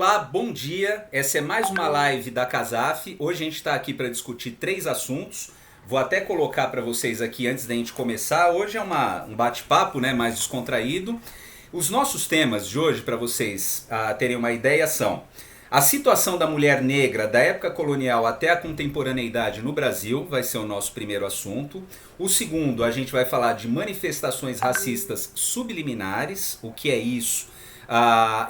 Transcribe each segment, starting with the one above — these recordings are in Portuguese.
Olá, bom dia. Essa é mais uma live da Casaf. Hoje a gente está aqui para discutir 3 assuntos. Vou até colocar para vocês aqui antes da gente começar. Hoje é um bate-papo, né, mais descontraído. Os nossos temas de hoje, para vocês terem uma ideia, são a situação da mulher negra da época colonial até a contemporaneidade no Brasil, vai ser o nosso primeiro assunto. O segundo, a gente vai falar de manifestações racistas subliminares, o que é isso?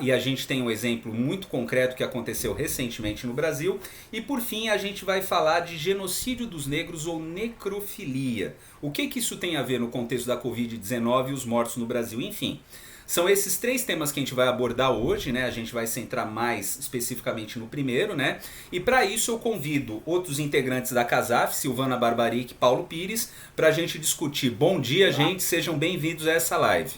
E a gente tem um exemplo muito concreto que aconteceu recentemente no Brasil. E por fim a gente vai falar de genocídio dos negros ou necrofilia. O que isso tem a ver no contexto da Covid-19 e os mortos no Brasil? Enfim, são esses 3 temas que a gente vai abordar hoje, né? A gente vai centrar mais especificamente no primeiro, né? E para isso eu convido outros integrantes da Casaf, Silvana Barbaric e Paulo Pires, para a gente discutir. Bom dia, gente, sejam bem-vindos a essa live.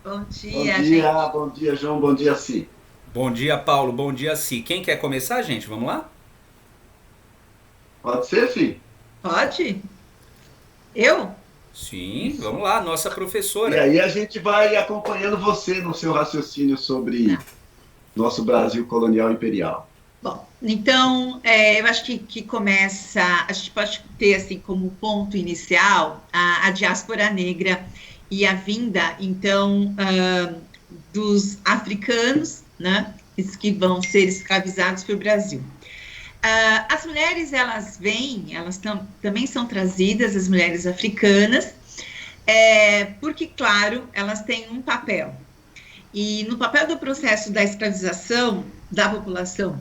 Bom dia, gente. Bom dia, João. Bom dia, Si. Bom dia, Paulo. Bom dia, Si. Quem quer começar, gente? Vamos lá? Pode ser, Si? Pode? Eu? Sim, vamos lá, nossa professora. E aí a gente vai acompanhando você no seu raciocínio sobre nosso Brasil colonial imperial. Bom, então, eu acho que começa, a gente pode ter assim como ponto inicial a diáspora negra e a vinda, então, dos africanos, né, que vão ser escravizados para o Brasil. As mulheres, elas vêm, elas também são trazidas, as mulheres africanas, porque, claro, elas têm um papel. E no papel do processo da escravização da população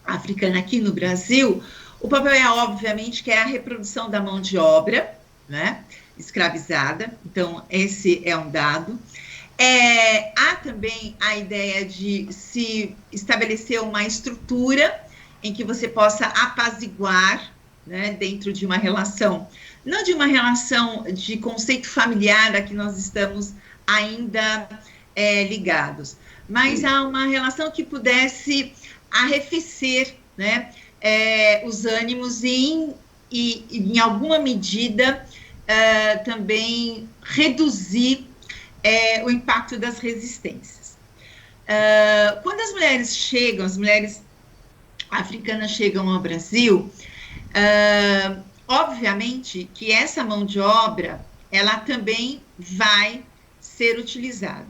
africana aqui no Brasil, o papel obviamente, que é a reprodução da mão de obra, né, escravizada, então esse é um dado. Há também a ideia de se estabelecer uma estrutura em que você possa apaziguar, né, dentro de uma relação, não de uma relação de conceito familiar a que nós estamos ainda ligados, mas a uma relação que pudesse arrefecer, né, os ânimos e em alguma medida também reduzir o impacto das resistências. Quando as mulheres africanas chegam ao Brasil, obviamente que essa mão de obra, ela também vai ser utilizada.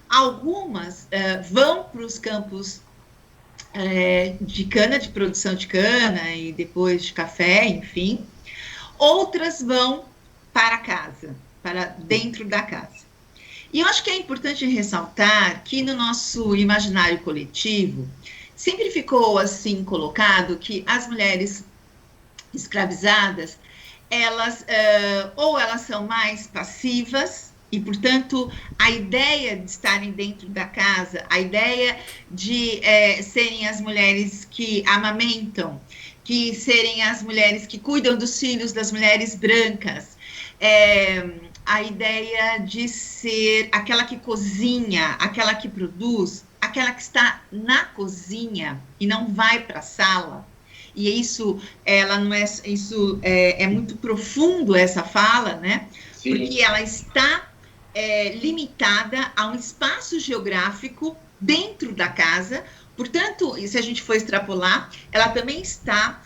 Algumas vão para os campos de cana, de produção de cana e depois de café, enfim. Outras vão para casa, para dentro da casa. E eu acho que é importante ressaltar que no nosso imaginário coletivo sempre ficou assim colocado que as mulheres escravizadas, ou elas são mais passivas e, portanto, a ideia de estarem dentro da casa, a ideia de serem as mulheres que amamentam, que serem as mulheres que cuidam dos filhos das mulheres brancas, a ideia de ser aquela que cozinha, aquela que produz, aquela que está na cozinha e não vai para a sala. E isso, é muito profundo essa fala, né? Sim. Porque ela está limitada a um espaço geográfico dentro da casa. Portanto, se a gente for extrapolar, ela também está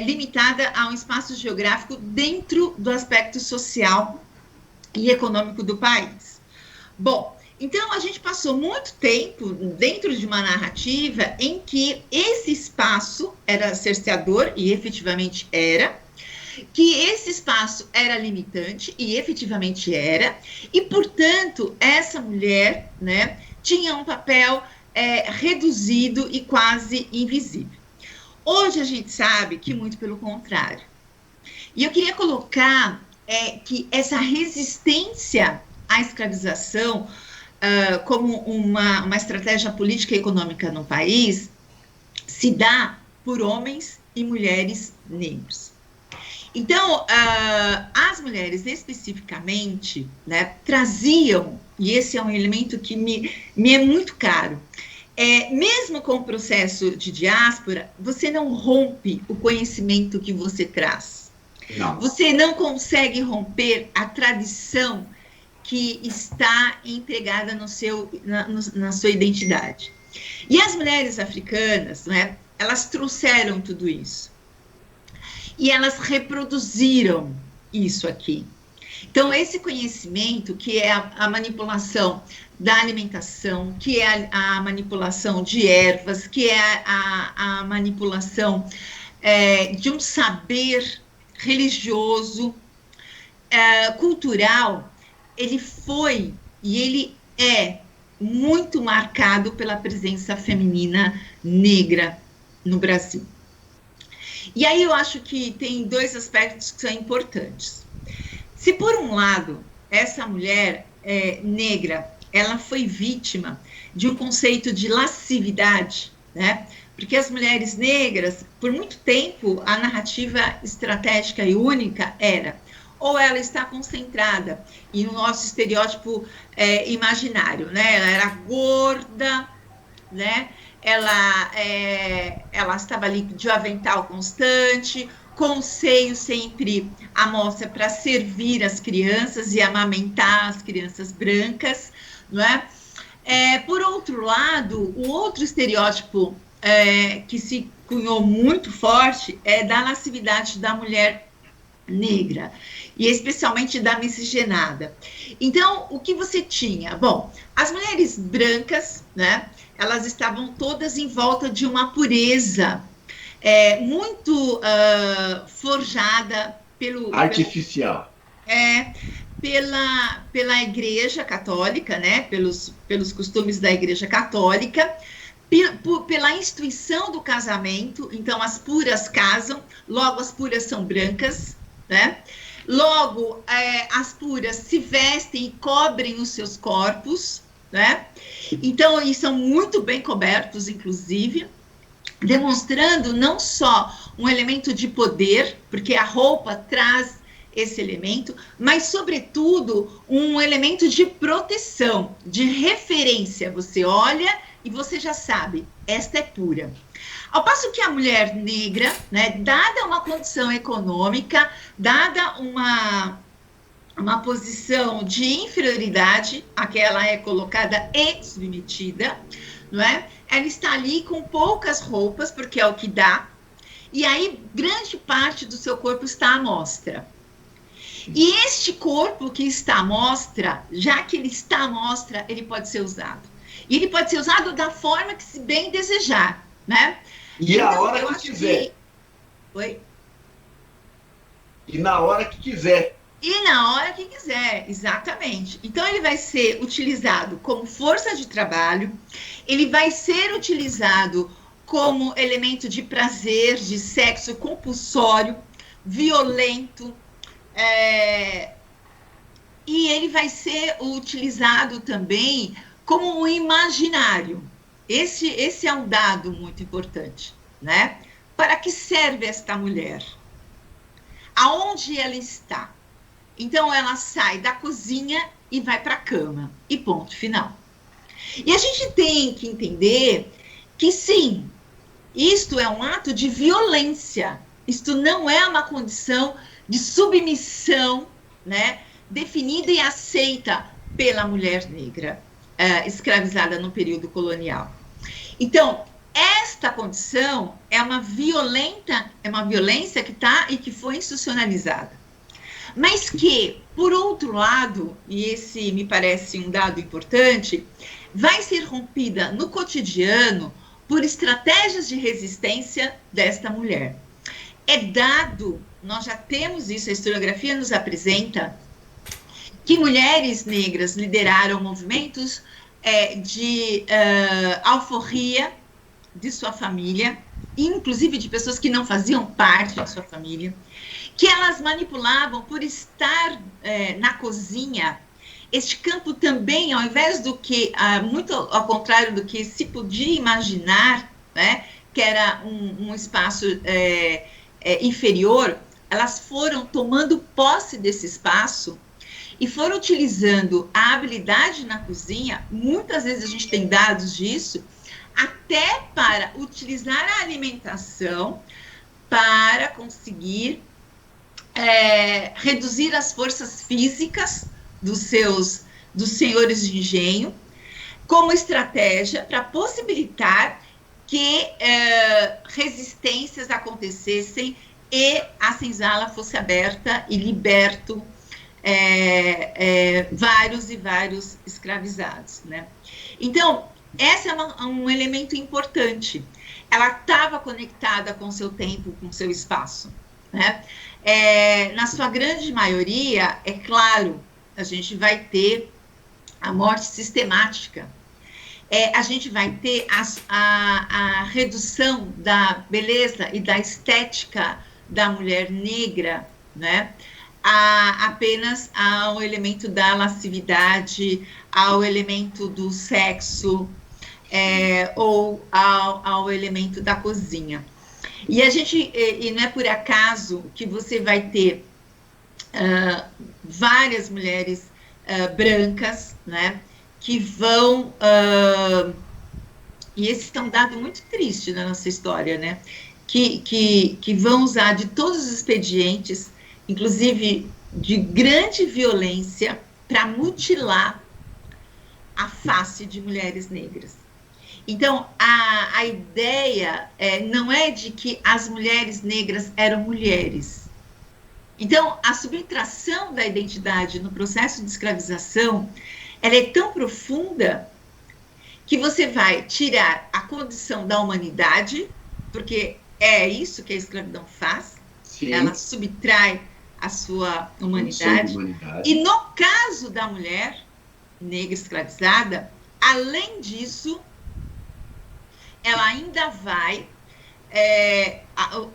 limitada a um espaço geográfico dentro do aspecto social e econômico do país. Bom, então a gente passou muito tempo dentro de uma narrativa em que esse espaço era cerceador, e efetivamente era, que esse espaço era limitante, e efetivamente era, e, portanto, essa mulher, né, tinha um papel reduzido e quase invisível. Hoje a gente sabe que muito pelo contrário. E eu queria colocar que essa resistência à escravização como uma estratégia política e econômica no país se dá por homens e mulheres negros. Então, as mulheres especificamente, né, traziam, e esse é um elemento que me é muito caro, mesmo com o processo de diáspora, você não rompe o conhecimento que você traz. Não. Você não consegue romper a tradição que está empregada na sua identidade. E as mulheres africanas, né, elas trouxeram tudo isso. E elas reproduziram isso aqui. Então, esse conhecimento, que é a manipulação da alimentação, que é a manipulação de ervas, que é a manipulação de um saber religioso, cultural, ele foi e ele é muito marcado pela presença feminina negra no Brasil. E aí eu acho que tem dois aspectos que são importantes. Se por um lado, essa mulher negra, ela foi vítima de um conceito de lascividade, né? Porque as mulheres negras, por muito tempo, a narrativa estratégica e única era ou ela está concentrada em nosso estereótipo imaginário, né? Ela era gorda, né? Ela estava ali de avental constante, com o seio sempre à mostra para servir as crianças e amamentar as crianças brancas, não é? Por outro lado, o outro estereótipo que se cunhou muito forte é da lascividade da mulher negra, e especialmente da miscigenada. Então, o que você tinha? Bom, as mulheres brancas, né, elas estavam todas em volta de uma pureza muito forjada artificial. Pela Igreja Católica, né, pelos costumes da Igreja Católica, pela instituição do casamento. Então, as puras casam, logo as puras são brancas, né? Logo, as puras se vestem e cobrem os seus corpos, né? Então, eles são muito bem cobertos, inclusive, demonstrando não só um elemento de poder, porque a roupa traz esse elemento, mas, sobretudo, um elemento de proteção, de referência. Você olha e você já sabe, esta é pura. Ao passo que a mulher negra, né, dada uma condição econômica, dada uma posição de inferioridade, a que ela é colocada e submetida, não é? Ela está ali com poucas roupas, porque é o que dá, e aí grande parte do seu corpo está à mostra. E este corpo que está à mostra, já que ele está à mostra, ele pode ser usado. E ele pode ser usado da forma que se bem desejar, né? E então, a hora que quiser. Oi? E na hora que quiser. E na hora que quiser, exatamente. Então, ele vai ser utilizado como força de trabalho, ele vai ser utilizado como elemento de prazer, de sexo compulsório, violento, e ele vai ser utilizado também como um imaginário. Esse é um dado muito importante, né? Para que serve esta mulher? Aonde ela está? Então, ela sai da cozinha e vai para a cama, e ponto final. E a gente tem que entender que, sim, isto é um ato de violência, isto não é uma condição de submissão, né, definida e aceita pela mulher negra escravizada no período colonial. Então, esta condição é uma violência que está e que foi institucionalizada. Mas que, por outro lado, e esse me parece um dado importante, vai ser rompida no cotidiano por estratégias de resistência desta mulher. É dado, nós já temos isso, a historiografia nos apresenta, que mulheres negras lideraram movimentos de alforria de sua família, inclusive de pessoas que não faziam parte de sua família, que elas manipulavam por estar na cozinha. Este campo também, ao invés do que, muito ao contrário do que se podia imaginar, né, que era um espaço inferior, elas foram tomando posse desse espaço e foram utilizando a habilidade na cozinha. Muitas vezes a gente tem dados disso, até para utilizar a alimentação para conseguir reduzir as forças físicas dos senhores de engenho, como estratégia para possibilitar que resistências acontecessem e a senzala fosse aberta e liberto vários e vários escravizados, né? Então, esse é um elemento importante. Ela estava conectada com seu tempo, com seu espaço, né? Na sua grande maioria, é claro, a gente vai ter a morte sistemática. A gente vai ter a redução da beleza e da estética da mulher negra, né? Apenas ao elemento da lascividade, ao elemento do sexo, ou ao elemento da cozinha. E não é por acaso que você vai ter várias mulheres brancas, né, que vão... e esse é um dado muito triste na nossa história, né, que vão usar de todos os expedientes, inclusive de grande violência, para mutilar a face de mulheres negras. Então, a ideia não é de que as mulheres negras eram mulheres. Então, a subtração da identidade no processo de escravização, ela é tão profunda que você vai tirar a condição da humanidade, porque é isso que a escravidão faz. Sim. Ela subtrai a sua humanidade. E no caso da mulher negra escravizada, além disso, ela ainda vai,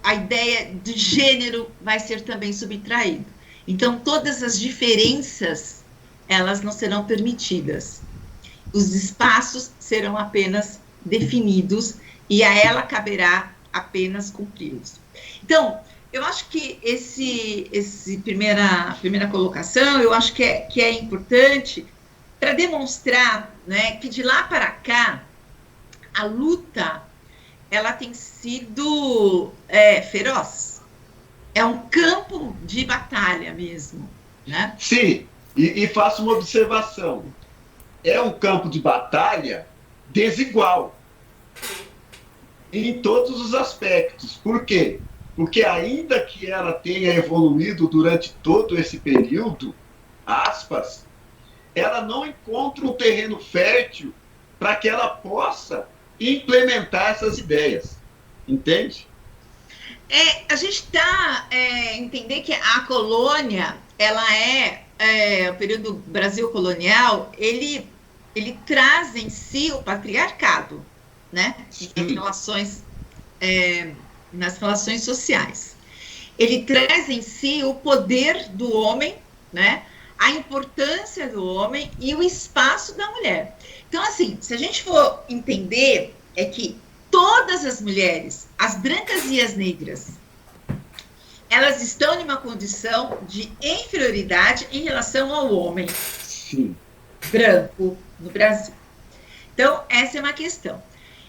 a ideia de gênero vai ser também subtraída. Então, todas as diferenças, elas não serão permitidas. Os espaços serão apenas definidos e a ela caberá apenas cumpri-los. Então, eu acho que essa primeira colocação, eu acho que é importante para demonstrar, né, que de lá para cá, a luta, ela tem sido feroz. É um campo de batalha mesmo, né? Sim, e faço uma observação. É um campo de batalha desigual em todos os aspectos. Por quê? Porque ainda que ela tenha evoluído durante todo esse período, aspas, ela não encontra um terreno fértil para que ela possa implementar essas ideias, entende? A gente está entender que a colônia, ela o período Brasil colonial, ele traz em si o patriarcado, né? Nas relações sociais. Ele traz em si o poder do homem, né? A importância do homem e o espaço da mulher. Então, assim, se a gente for entender, é que todas as mulheres, as brancas e as negras, elas estão em uma condição de inferioridade em relação ao homem branco no Brasil. Então, essa é uma questão.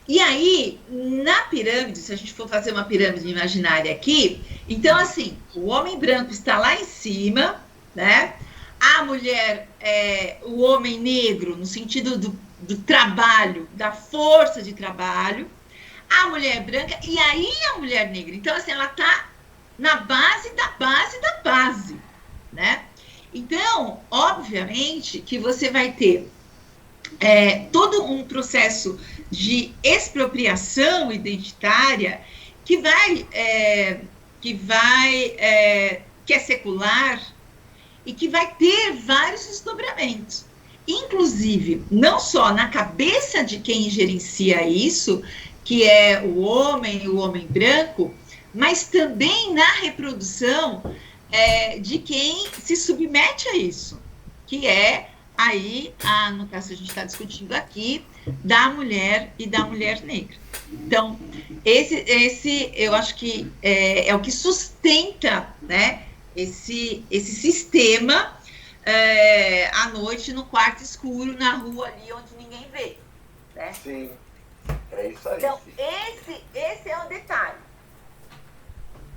E aí, na pirâmide, se a gente for fazer uma pirâmide imaginária aqui, então, assim, o homem branco está lá em cima, né? A mulher, o homem negro, no sentido do trabalho, da força de trabalho, a mulher branca e aí a mulher negra. Então, assim, ela está na base da base da base, né? Então, obviamente, que você vai ter todo um processo de expropriação identitária que é secular e que vai ter vários desdobramentos. Inclusive, não só na cabeça de quem gerencia isso, que é o homem branco, mas também na reprodução de quem se submete a isso, que é aí, no caso que a gente está discutindo aqui, da mulher e da mulher negra. Então, esse eu acho que é o que sustenta, né, esse sistema à noite, no quarto escuro, na rua ali onde ninguém vê. Né? Sim, é isso aí. Então, esse é um detalhe.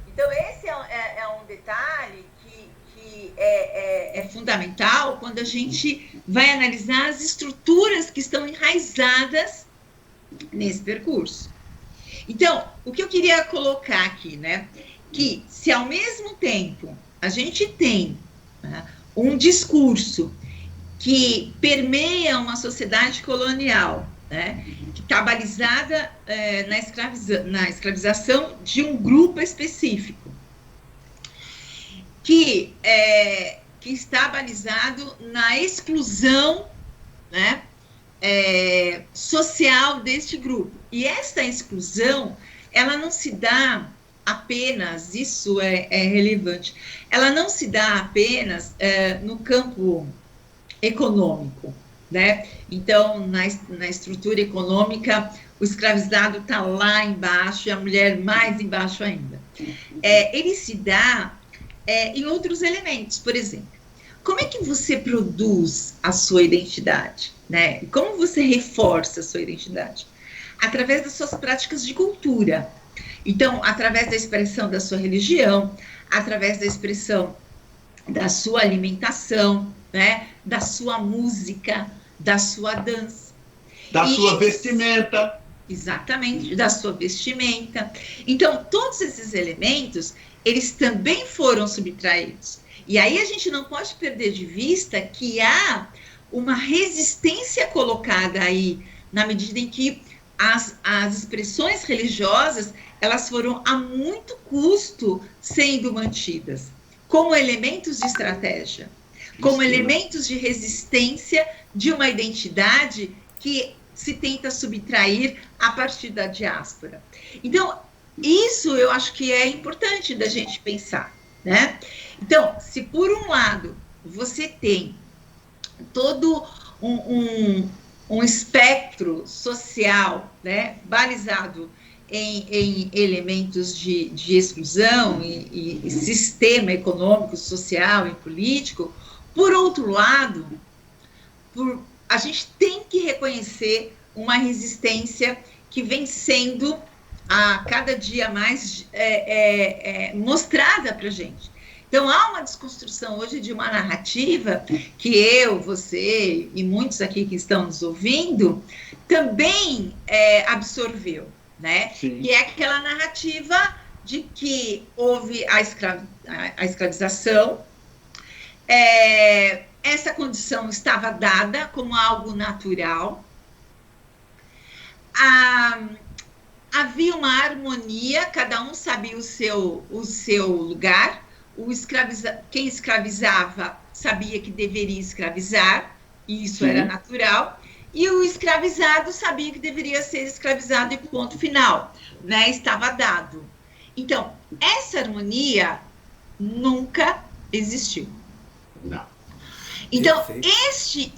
Então, esse é um detalhe que é fundamental fundamental quando a gente vai analisar as estruturas que estão enraizadas nesse percurso. Então, o que eu queria colocar aqui, né, que se ao mesmo tempo a gente tem, né, um discurso que permeia uma sociedade colonial, né, que está balizada na escravização de um grupo específico, que está balizado na exclusão, né, social deste grupo. E essa exclusão, ela não se dá apenas, isso é relevante, ela não se dá apenas no campo econômico, né? Então, na estrutura econômica, o escravizado está lá embaixo e a mulher mais embaixo ainda. Ele se dá em outros elementos, por exemplo, como é que você produz a sua identidade, né? Como você reforça a sua identidade? Através das suas práticas de cultura. Então, através da expressão da sua religião, através da expressão da sua alimentação, né? Da sua música, da sua dança. Da sua vestimenta. Exatamente, da sua vestimenta. Então, todos esses elementos, eles também foram subtraídos. E aí a gente não pode perder de vista que há uma resistência colocada aí, na medida em que as expressões religiosas, elas foram a muito custo sendo mantidas, como elementos de estratégia, como elementos de resistência de uma identidade que se tenta subtrair a partir da diáspora. Então, isso eu acho que é importante da gente pensar, né? Então, se por um lado você tem todo um espectro social, né, balizado em elementos de exclusão e sistema econômico, social e político, por outro lado, a gente tem que reconhecer uma resistência que vem sendo a cada dia mais mostrada para a gente. Então, há uma desconstrução hoje de uma narrativa que eu, você e muitos aqui que estão nos ouvindo também absorveu, né? Sim. E é aquela narrativa de que houve a escravização, essa condição estava dada como algo natural, havia uma harmonia, cada um sabia o seu lugar, quem escravizava sabia que deveria escravizar, e isso era natural, e o escravizado sabia que deveria ser escravizado e ponto final, né? Estava dado. Então, essa harmonia nunca existiu. Não. Então,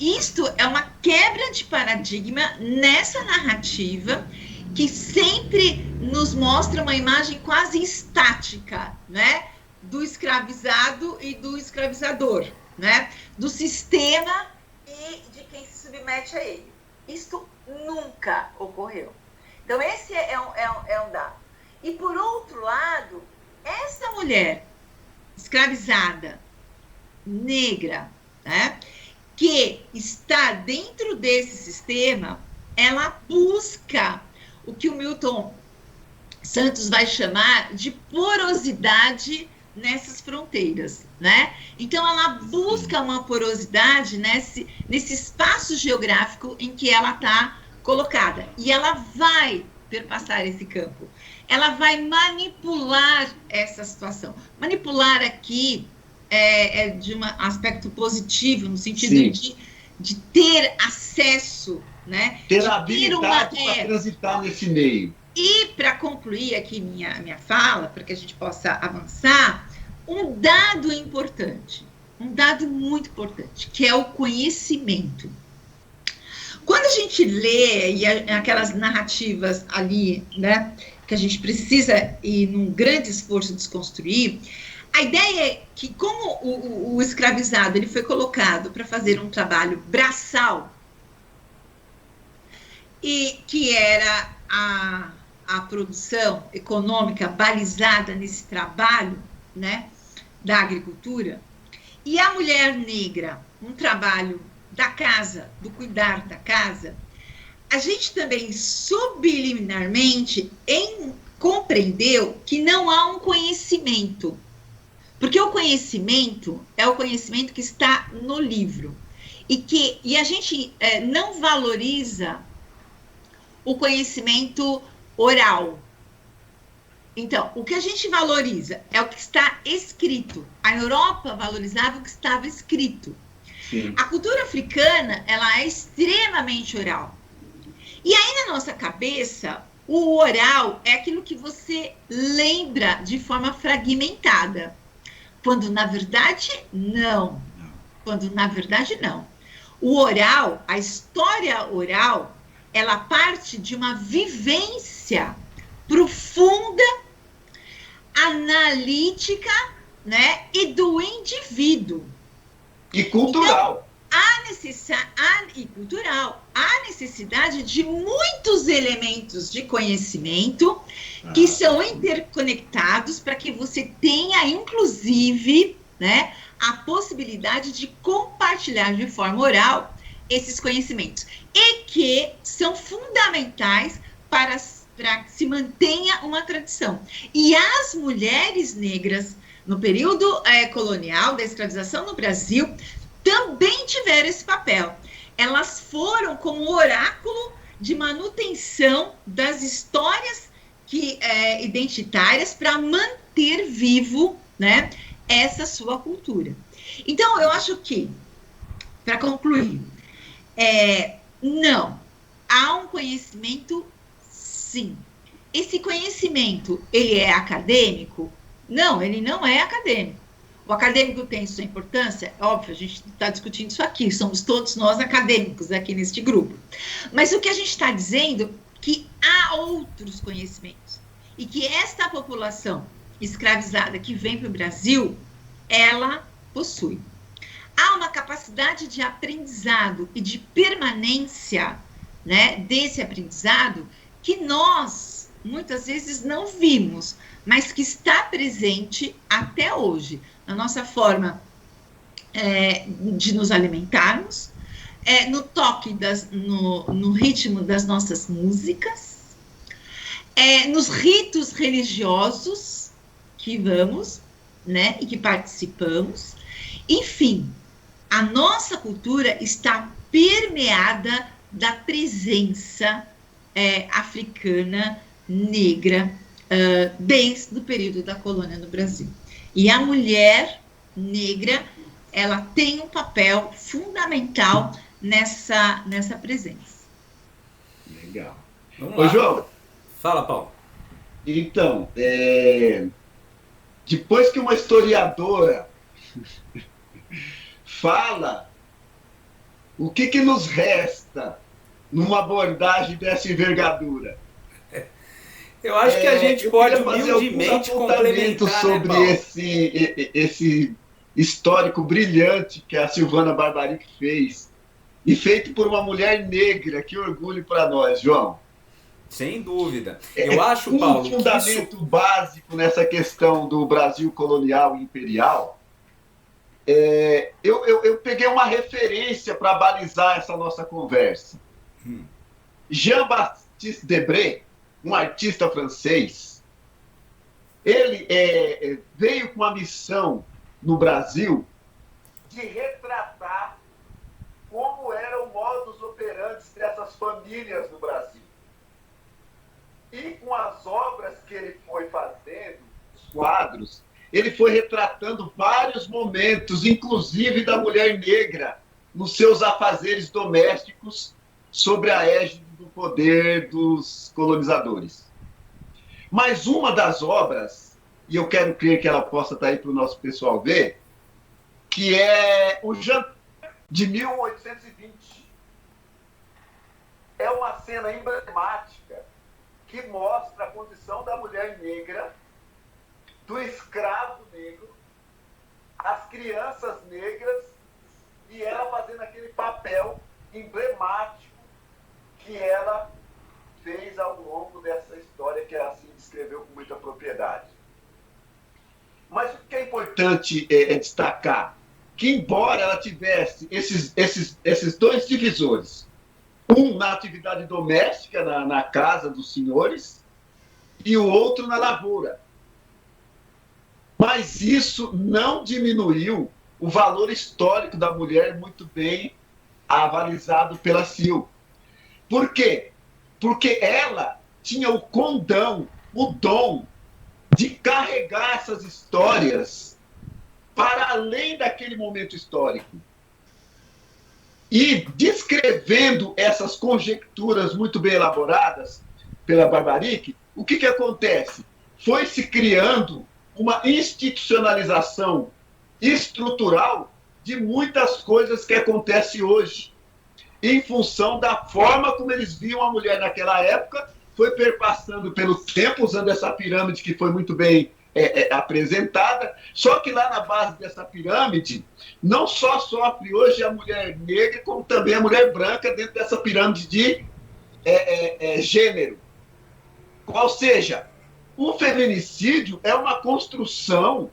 isto é uma quebra de paradigma nessa narrativa que sempre nos mostra uma imagem quase estática, né? Do escravizado e do escravizador, né? Do sistema e de quem se submete a ele. Isto nunca ocorreu. Então, esse é um dado. E, por outro lado, essa mulher escravizada, negra, né, que está dentro desse sistema, ela busca o que o Milton Santos vai chamar de porosidade nessas fronteiras, né? Então, ela busca uma porosidade nesse espaço geográfico em que ela está colocada. E ela vai perpassar esse campo. Ela vai manipular essa situação. Manipular aqui de um aspecto positivo, no sentido de ter acesso, né? Ter habilidade para transitar nesse meio. E, para concluir aqui minha fala, para que a gente possa avançar, um dado importante, um dado muito importante, que é o conhecimento. Quando a gente lê e aquelas narrativas ali, né, que a gente precisa ir num grande esforço de desconstruir, a ideia é que, como o escravizado ele foi colocado para fazer um trabalho braçal, e que era a produção econômica balizada nesse trabalho, né, da agricultura, E a mulher negra, um trabalho da casa, do cuidar da casa, a gente também subliminarmente compreendeu que não há um conhecimento. Porque o conhecimento é o conhecimento que está no livro. E a gente não valoriza o conhecimento oral. Então, o que a gente valoriza é o que está escrito. A Europa valorizava o que estava escrito. Sim. A cultura africana, ela é extremamente oral. E aí, na nossa cabeça, o oral é aquilo que você lembra de forma fragmentada. Quando, na verdade, não. Quando, na verdade, não. O oral, a história oral, ela parte de uma vivência profunda, analítica, né, e do indivíduo. E cultural. Então, e cultural. Há necessidade de muitos elementos de conhecimento que são interconectados para que você tenha, inclusive, né, a possibilidade de compartilhar de forma oral esses conhecimentos. E que são fundamentais para que se mantenha uma tradição. E as mulheres negras, no período colonial da escravização no Brasil, também tiveram esse papel. Elas foram como oráculo de manutenção das histórias identitárias para manter vivo, né, essa sua cultura. Então, eu acho que, para concluir, não, há um conhecimento, sim. Esse conhecimento, ele é acadêmico? Não, ele não é acadêmico. O acadêmico tem sua importância, óbvio, a gente está discutindo isso aqui, somos todos nós acadêmicos aqui neste grupo. Mas o que a gente está dizendo é que há outros conhecimentos e que esta população escravizada que vem para o Brasil, ela possui. Há uma capacidade de aprendizado e de permanência, né, desse aprendizado que nós, muitas vezes, não vimos, mas que está presente até hoje, na nossa forma de nos alimentarmos, no toque, no ritmo das nossas músicas, nos ritos religiosos que vamos, né, e que participamos. Enfim, a nossa cultura está permeada da presença africana, negra, desde o período da colônia no Brasil. E a mulher negra, ela tem um papel fundamental nessa presença. Legal. Vamos lá. Ô, João. Fala, Paulo. Então, depois que uma historiadora fala, o que nos resta numa abordagem dessa envergadura? Eu acho que a gente pode humildemente complementar sobre, né, esse histórico brilhante que a Silvana Barbaric fez, e feito por uma mulher negra. Que orgulho para nós, João. Sem dúvida. Eu acho, Paulo, um fundamento básico nessa questão do Brasil colonial e imperial. Eu peguei uma referência para balizar essa nossa conversa. Jean-Baptiste Debré, um artista francês, ele veio com uma missão no Brasil de retratar como era o modus operandi dessas famílias no Brasil. E com as obras que ele foi fazendo, os quadros, ele foi retratando vários momentos, inclusive da mulher negra, nos seus afazeres domésticos, sobre a égide do poder dos colonizadores. Mas uma das obras, e eu quero crer que ela possa estar aí para o nosso pessoal ver, que é o Jantar de 1820. É uma cena emblemática que mostra a condição da mulher negra, do escravo negro, as crianças negras, e ela fazendo aquele papel emblemático que ela fez ao longo dessa história, que ela assim descreveu com muita propriedade. Mas o que é importante destacar que, embora ela tivesse esses dois divisores, um na atividade doméstica, na casa dos senhores, e o outro na lavoura. Mas isso não diminuiu o valor histórico da mulher, muito bem avalizado pela Sil. Por quê? Porque ela tinha o condão, o dom de carregar essas histórias para além daquele momento histórico. E descrevendo essas conjecturas muito bem elaboradas pela Barbaric, o que acontece? Foi se criando uma institucionalização estrutural de muitas coisas que acontecem hoje, em função da forma como eles viam a mulher naquela época, foi perpassando pelo tempo, usando essa pirâmide que foi muito bem apresentada, só que lá na base dessa pirâmide, não só sofre hoje a mulher negra, como também a mulher branca dentro dessa pirâmide de gênero. Ou seja, o feminicídio é uma construção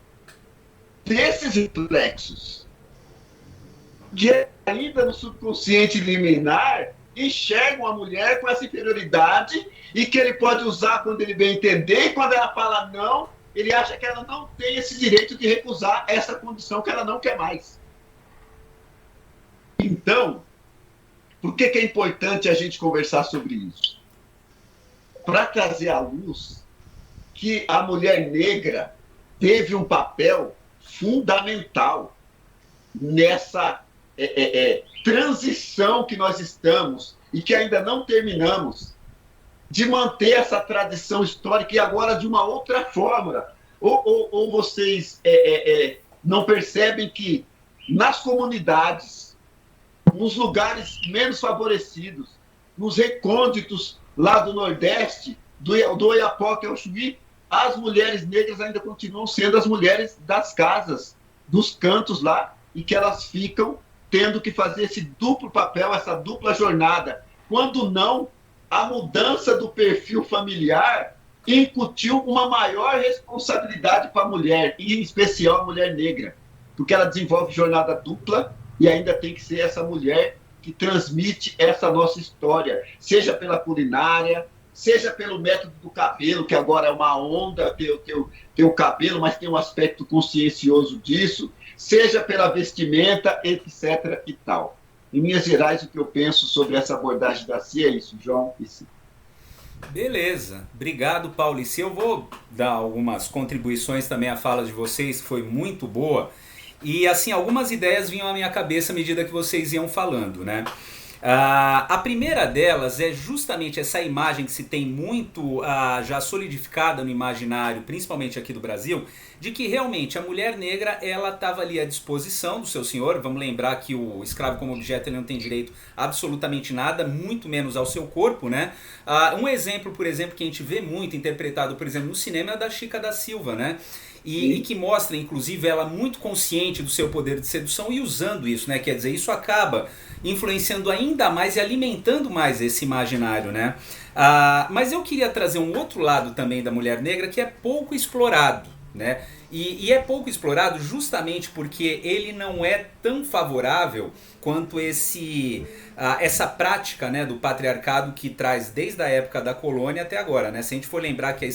desses reflexos, que ainda no subconsciente liminar enxergam a mulher com essa inferioridade e que ele pode usar quando ele bem entender, e quando ela fala não, ele acha que ela não tem esse direito de recusar essa condição que ela não quer mais. Então, por que é importante a gente conversar sobre isso? Para trazer à luz que a mulher negra teve um papel fundamental nessa transição que nós estamos e que ainda não terminamos, de manter essa tradição histórica e agora de uma outra forma. Ou vocês não percebem que nas comunidades, nos lugares menos favorecidos, nos recônditos lá do Nordeste, do Oiapoque ao Chuí, as mulheres negras ainda continuam sendo as mulheres das casas, dos cantos lá, e que elas ficam tendo que fazer esse duplo papel, essa dupla jornada. Quando não, a mudança do perfil familiar incutiu uma maior responsabilidade para a mulher, e em especial a mulher negra, porque ela desenvolve jornada dupla e ainda tem que ser essa mulher que transmite essa nossa história, seja pela culinária, seja pelo método do cabelo, que agora é uma onda ter o cabelo, mas tem um aspecto consciencioso disso, seja pela vestimenta, etc. e tal. Em linhas gerais, o que eu penso sobre essa abordagem da CIA é isso, João e Sim. Beleza, obrigado, Paulo. E se eu vou dar algumas contribuições também à fala de vocês, que foi muito boa, e assim, algumas ideias vinham à minha cabeça à medida que vocês iam falando, né? A primeira delas é justamente essa imagem que se tem muito já solidificada no imaginário, principalmente aqui do Brasil, de que realmente a mulher negra ela estava ali à disposição do seu senhor. Vamos lembrar que o escravo como objeto ele não tem direito a absolutamente nada, muito menos ao seu corpo, né? Um exemplo, por exemplo, que a gente vê muito interpretado, por exemplo, no cinema é da Chica da Silva, né? E que mostra, inclusive, ela muito consciente do seu poder de sedução e usando isso, né? Quer dizer, isso acaba influenciando ainda mais e alimentando mais esse imaginário, né? Mas eu queria trazer um outro lado também da mulher negra que é pouco explorado, né? E é pouco explorado justamente porque ele não é tão favorável quanto essa prática, né, do patriarcado que traz desde a época da colônia até agora, né? Se a gente for lembrar que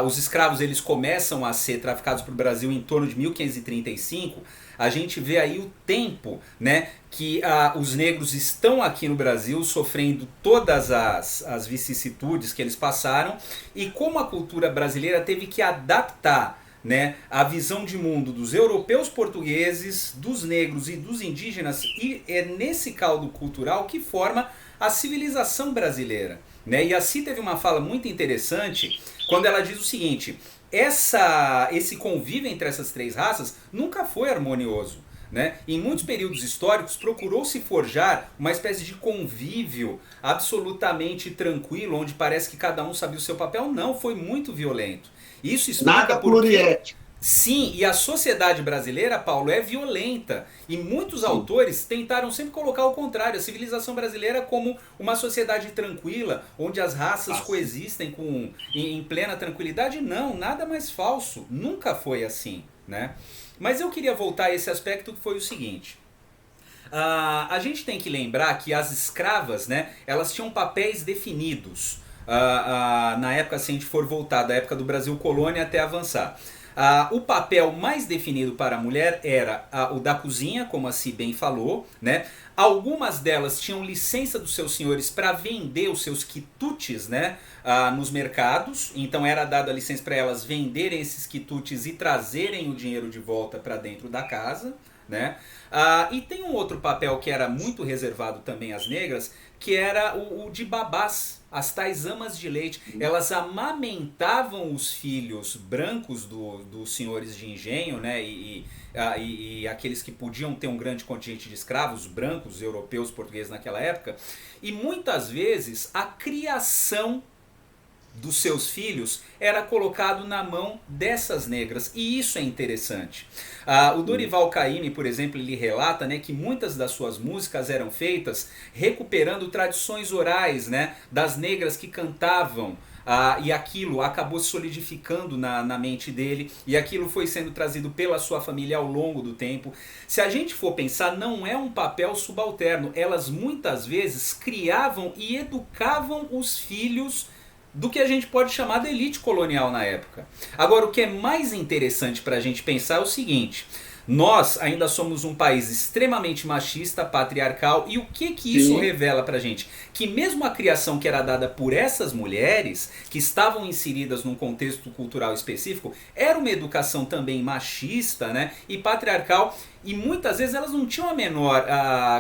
os escravos eles começam a ser traficados para o Brasil em torno de 1535, a gente vê aí o tempo, né, que os negros estão aqui no Brasil sofrendo todas as vicissitudes que eles passaram e como a cultura brasileira teve que adaptar, né, a visão de mundo dos europeus portugueses, dos negros e dos indígenas, e é nesse caldo cultural que forma a civilização brasileira, né? E assim teve uma fala muito interessante quando ela diz o seguinte: esse convívio entre essas três raças nunca foi harmonioso, né? Em muitos períodos históricos procurou-se forjar uma espécie de convívio absolutamente tranquilo, onde parece que cada um sabia o seu papel. Não, foi muito violento. Isso explica nada pluriético. Sim, e a sociedade brasileira, Paulo, é violenta. E muitos autores tentaram sempre colocar o contrário, a civilização brasileira como uma sociedade tranquila, onde as raças coexistem em plena tranquilidade. Não, nada mais falso. Nunca foi assim, né? Mas eu queria voltar a esse aspecto que foi o seguinte. A gente tem que lembrar que as escravas, né, elas tinham papéis definidos. Na época, se a gente for voltar da época do Brasil colônia até avançar. O papel mais definido para a mulher era o da cozinha, como a Si bem falou, né? Algumas delas tinham licença dos seus senhores para vender os seus quitutes, né, nos mercados, então era dada a licença para elas venderem esses quitutes e trazerem o dinheiro de volta para dentro da casa, né? E tem um outro papel que era muito reservado também às negras, que era o de babás, as tais amas de leite. Elas amamentavam os filhos brancos dos senhores de engenho, né, e aqueles que podiam ter um grande contingente de escravos, brancos, europeus, portugueses naquela época, e muitas vezes a criação dos seus filhos era colocado na mão dessas negras, e isso é interessante. O Dorival Caymmi, por exemplo, ele relata, né, que muitas das suas músicas eram feitas recuperando tradições orais, né, das negras que cantavam, e aquilo acabou se solidificando na mente dele, e aquilo foi sendo trazido pela sua família ao longo do tempo. Se a gente for pensar, não é um papel subalterno, elas muitas vezes criavam e educavam os filhos do que a gente pode chamar de elite colonial na época. Agora, o que é mais interessante para a gente pensar é o seguinte: nós ainda somos um país extremamente machista, patriarcal, e o que isso revela pra gente? Que mesmo a criação que era dada por essas mulheres, que estavam inseridas num contexto cultural específico, era uma educação também machista, né, e patriarcal, e muitas vezes elas não tinham a menor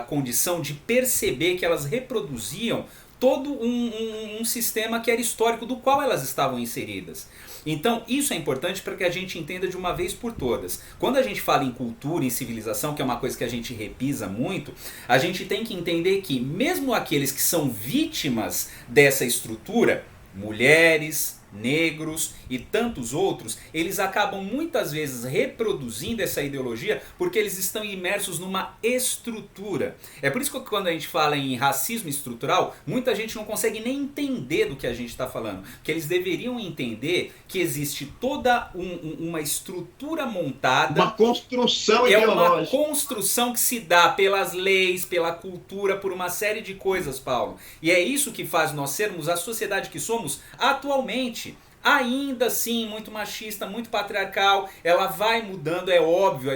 condição de perceber que elas reproduziam todo um sistema que era histórico do qual elas estavam inseridas. Então isso é importante para que a gente entenda de uma vez por todas. Quando a gente fala em cultura, em civilização, que é uma coisa que a gente repisa muito, a gente tem que entender que mesmo aqueles que são vítimas dessa estrutura, mulheres, negros e tantos outros, eles acabam muitas vezes reproduzindo essa ideologia porque eles estão imersos numa estrutura. É por isso que quando a gente fala em racismo estrutural, muita gente não consegue nem entender do que a gente está falando, porque eles deveriam entender que existe toda uma estrutura montada, uma construção ideológica. É uma construção que se dá pelas leis, pela cultura, por uma série de coisas, Paulo. E é isso que faz nós sermos a sociedade que somos atualmente. Ainda assim, muito machista, muito patriarcal, ela vai mudando, é óbvio,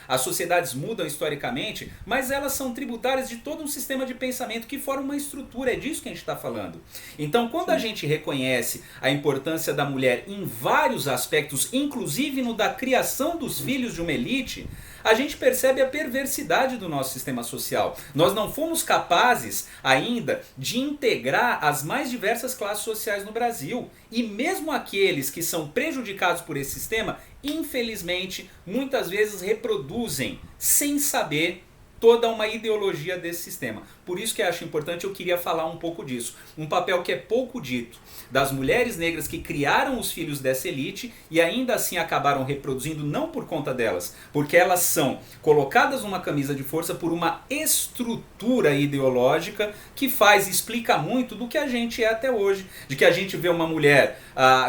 as sociedades mudam historicamente, mas elas são tributárias de todo um sistema de pensamento que forma uma estrutura, é disso que a gente está falando. Então, quando a gente reconhece a importância da mulher em vários aspectos, inclusive no da criação dos filhos de uma elite, a gente percebe a perversidade do nosso sistema social. Nós não fomos capazes ainda de integrar as mais diversas classes sociais no Brasil. E mesmo aqueles que são prejudicados por esse sistema, infelizmente, muitas vezes reproduzem, sem saber, toda uma ideologia desse sistema. Por isso que eu acho importante, eu queria falar um pouco disso. Um papel que é pouco dito, das mulheres negras que criaram os filhos dessa elite e ainda assim acabaram reproduzindo, não por conta delas, porque elas são colocadas numa camisa de força por uma estrutura ideológica que explica muito do que a gente é até hoje. De que a gente vê uma mulher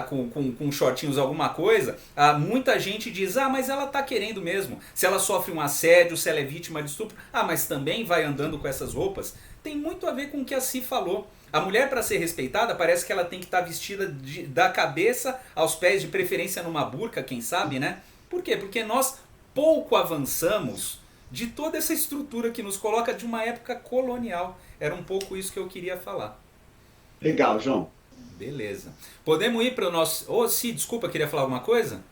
com shortinhos alguma coisa, muita gente diz, mas ela está querendo mesmo. Se ela sofre um assédio, se ela é vítima de estupro, mas também vai andando com essas roupas. Tem muito a ver com o que a Si falou. A mulher, para ser respeitada, parece que ela tem que estar vestida da cabeça aos pés, de preferência numa burca, quem sabe, né? Por quê? Porque nós pouco avançamos de toda essa estrutura que nos coloca de uma época colonial. Era um pouco isso que eu queria falar. Legal, João. Beleza. Podemos ir para o nosso... Si, desculpa, queria falar alguma coisa?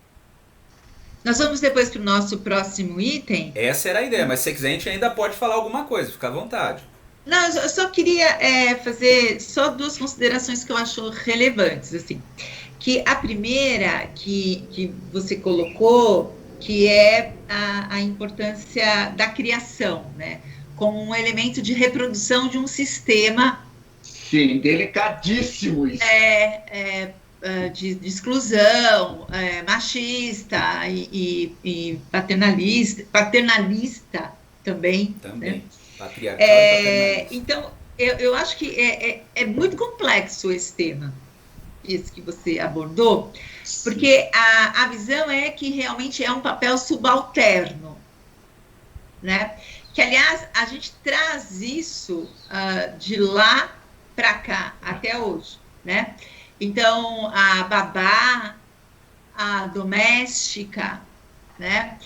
Nós vamos depois para o nosso próximo item. Essa era a ideia, mas se você quiser a gente ainda pode falar alguma coisa, fica à vontade. Não, eu só queria fazer só duas considerações que eu acho relevantes, assim. Que a primeira que você colocou, que é a importância da criação, né? Como um elemento de reprodução de um sistema. Sim, delicadíssimo isso. De exclusão, machista e paternalista também. Também. Né? Patriarcal e paternalista. Então, eu acho que é muito complexo esse tema. esse que você abordou, porque a visão é que realmente é um papel subalterno, né? Que, aliás, a gente traz isso de lá para cá, até hoje, né? Então, a babá, a doméstica, né?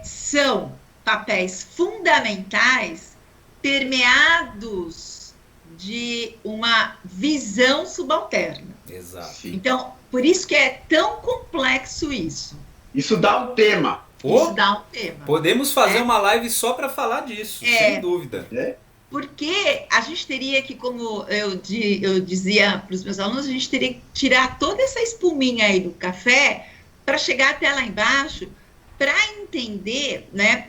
São papéis fundamentais permeados de uma visão subalterna. Exato. Então, por isso que é tão complexo isso. Isso dá um tema. Isso dá um tema. Podemos fazer uma live só para falar disso, sem dúvida. Porque a gente teria que, como eu dizia para os meus alunos, a gente teria que tirar toda essa espuminha aí do café para chegar até lá embaixo, para entender, né,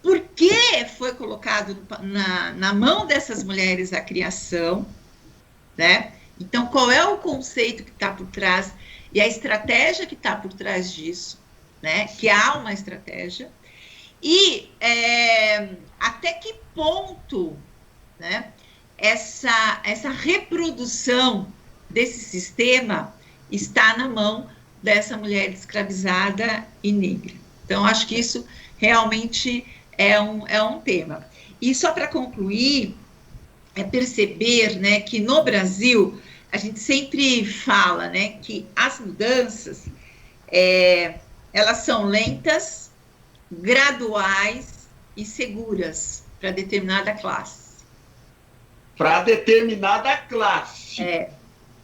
por que foi colocado na mão dessas mulheres a criação, né? Então, qual é o conceito que está por trás e a estratégia que está por trás disso, né? Que há uma estratégia. E até que ponto, né, essa reprodução desse sistema está na mão dessa mulher escravizada e negra. Então, acho que isso realmente é um tema. E só para concluir, perceber, né, que no Brasil a gente sempre fala, né, que as mudanças elas são lentas, graduais e seguras para determinada classe. Para determinada classe.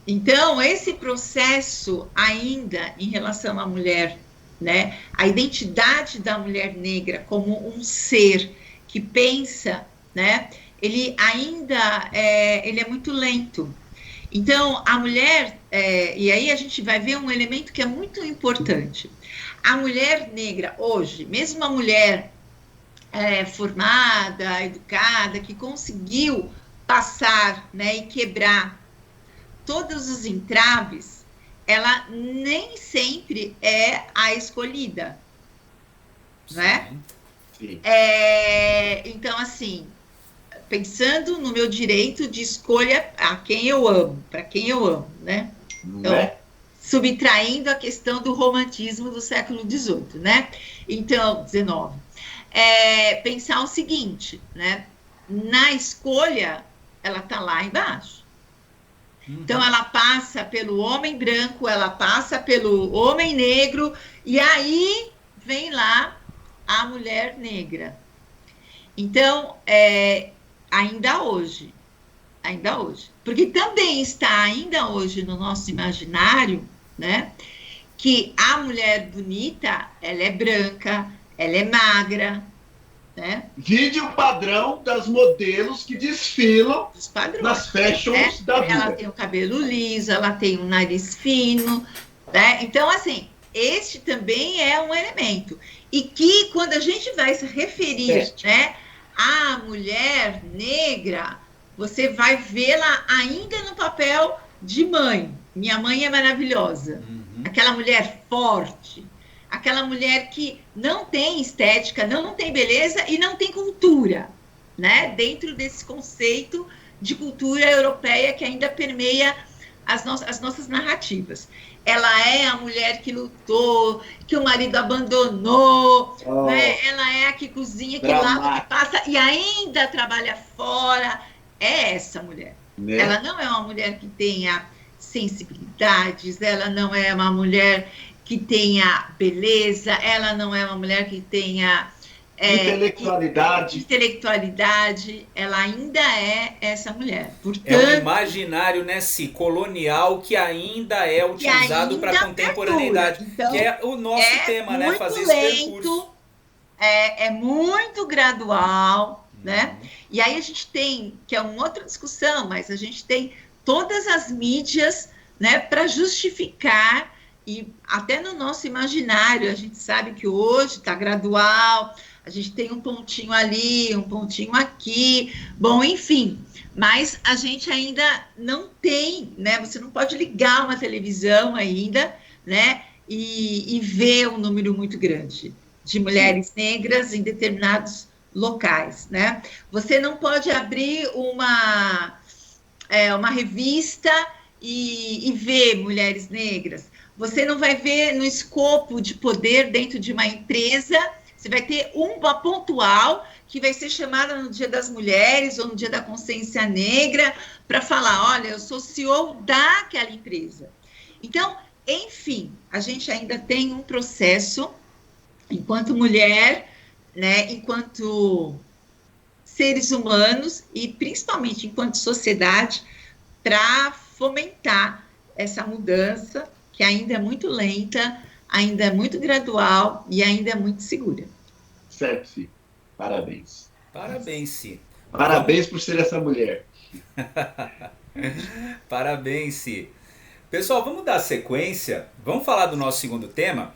Então, esse processo ainda em relação à mulher, né, a identidade da mulher negra como um ser que pensa, né, ele ainda ele é muito lento. Então, a mulher, e aí a gente vai ver um elemento que é muito importante. A mulher negra hoje, mesmo a mulher formada, educada, que conseguiu passar, né, e quebrar todos os entraves, ela nem sempre é a escolhida, né? Sim. Então, assim, pensando no meu direito de escolha a quem eu amo, para quem eu amo, né? Então, subtraindo a questão do romantismo do século XVIII, né? Então, XIX. Pensar o seguinte, né? Na escolha, ela está lá embaixo. Então, ela passa pelo homem branco, ela passa pelo homem negro, e aí vem lá a mulher negra. Então, ainda hoje, porque também está ainda hoje no nosso imaginário, né, que a mulher bonita, ela é branca, ela é magra, né? Vídeo padrão das modelos que desfilam nas fashions da vida. Ela tem o cabelo liso, ela tem um nariz fino, né? Então, assim, este também é um elemento. E que, quando a gente vai se referir, né, à mulher negra, você vai vê-la ainda no papel de mãe. Minha mãe é maravilhosa. Aquela mulher forte, aquela mulher que não tem estética, não tem beleza e não tem cultura, né? Dentro desse conceito de cultura europeia que ainda permeia as nossas narrativas. Ela é a mulher que lutou, que o marido abandonou, né? Ela é a que cozinha, que lava, que passa e ainda trabalha fora. É essa mulher. Né? Ela não é uma mulher que tenha sensibilidades, ela não é uma mulher que tenha beleza, ela não é uma mulher que tenha intelectualidade, ela ainda é essa mulher. Portanto, é um imaginário, né, colonial que ainda é utilizado para a contemporaneidade, então, que é o nosso tema, né, fazer esse percurso. É muito gradual, né? E aí a gente tem, que é uma outra discussão, mas a gente tem todas as mídias, né, para justificar, e até no nosso imaginário, a gente sabe que hoje está gradual, a gente tem um pontinho ali, um pontinho aqui, bom, enfim, mas a gente ainda não tem, né, você não pode ligar uma televisão ainda, né, e ver um número muito grande de mulheres negras em determinados locais, né, você não pode abrir uma revista e ver mulheres negras. Você não vai ver no escopo de poder dentro de uma empresa. Você vai ter uma pontual que vai ser chamada no Dia das Mulheres ou no Dia da Consciência Negra para falar, olha, eu sou CEO daquela empresa. Então, enfim, a gente ainda tem um processo, enquanto mulher, né, enquanto seres humanos e principalmente enquanto sociedade, para fomentar essa mudança que ainda é muito lenta, ainda é muito gradual e ainda é muito segura. Certo, Cí. Parabéns. Parabéns, Cí. Parabéns por ser essa mulher. Parabéns, Cí. Pessoal, vamos dar sequência. Vamos falar do nosso segundo tema.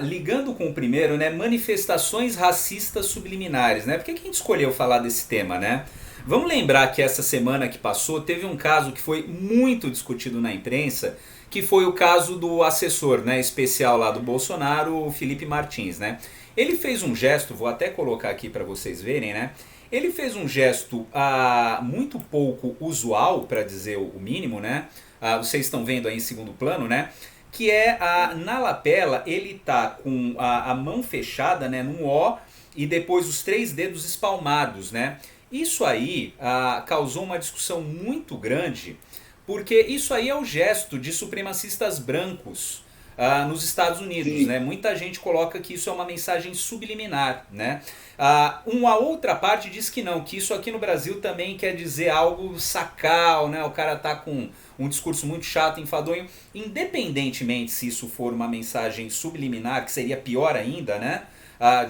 Ligando com o primeiro, né? Manifestações racistas subliminares, né? Por que a gente escolheu falar desse tema, né? Vamos lembrar que essa semana que passou teve um caso que foi muito discutido na imprensa, que foi o caso do assessor, né, especial lá do Bolsonaro, o Felipe Martins, né? Ele fez um gesto, vou até colocar aqui para vocês verem, né? Ele fez um gesto muito pouco usual, para dizer o mínimo, né? Vocês estão vendo aí em segundo plano, né? Que é na lapela ele tá com a mão fechada, né, num O, e depois os 3 dedos espalmados, né? Isso aí causou uma discussão muito grande, porque isso aí é o gesto de supremacistas brancos nos Estados Unidos, Sim. né? Muita gente coloca que isso é uma mensagem subliminar, né? Uma outra parte diz que não, que isso aqui no Brasil também quer dizer algo sacal, né? O cara tá com um discurso muito chato, enfadonho. Independentemente se isso for uma mensagem subliminar, que seria pior ainda, né?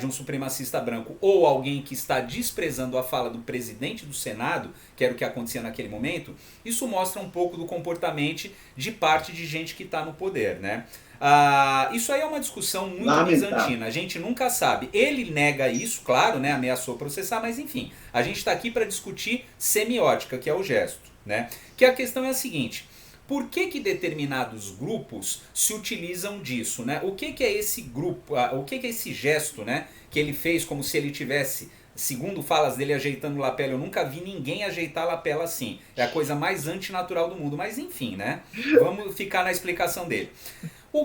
De um supremacista branco ou alguém que está desprezando a fala do presidente do Senado, que era o que acontecia naquele momento, isso mostra um pouco do comportamento de parte de gente que está no poder, né? Isso aí é uma discussão muito bizantina, a gente nunca sabe. Ele nega isso, claro, né? Ameaçou processar, mas enfim, a gente está aqui para discutir semiótica, que é o gesto, né? Que a questão é a seguinte: por que determinados grupos se utilizam disso, né? O que é esse grupo, o que é esse gesto, né, que ele fez como se ele tivesse, segundo falas dele, ajeitando lapela? Eu nunca vi ninguém ajeitar a lapela assim. É a coisa mais antinatural do mundo, mas enfim, né? Vamos ficar na explicação dele.